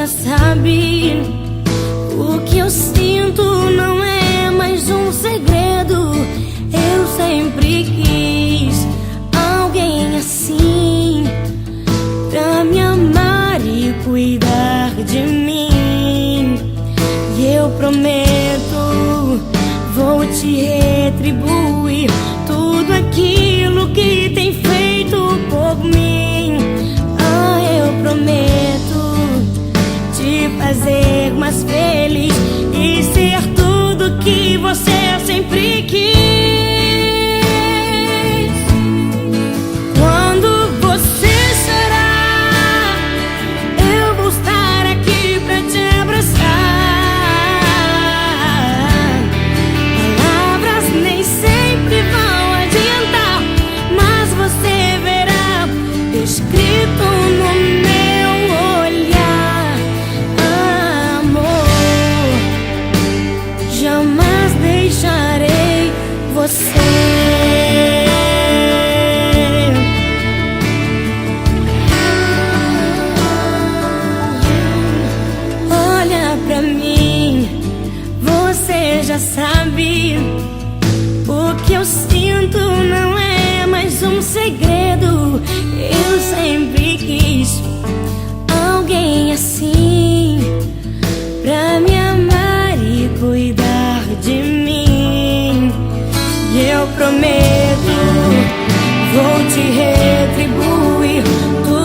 já sabe. O que eu sinto não é mais um segredo. Eu sempre quis alguém assim, pra me amar e cuidar de mim. E eu prometo, vou te retribuir tudo aquilo que tem feito por mim. Ah, eu prometo te fazer mais feliz e ser tudo que você sempre quis. Quando você chorar, eu vou estar aqui pra te abraçar. Palavras nem sempre vão adiantar, mas você verá escrito no meu olhar: amor, jamais deixarei você. Olha pra mim, você já sabe. O que eu sinto não é mais um segredo. Eu sempre quis alguém assim, pra me amar e cuidar de mim. E eu prometo, vou te retribuir tudo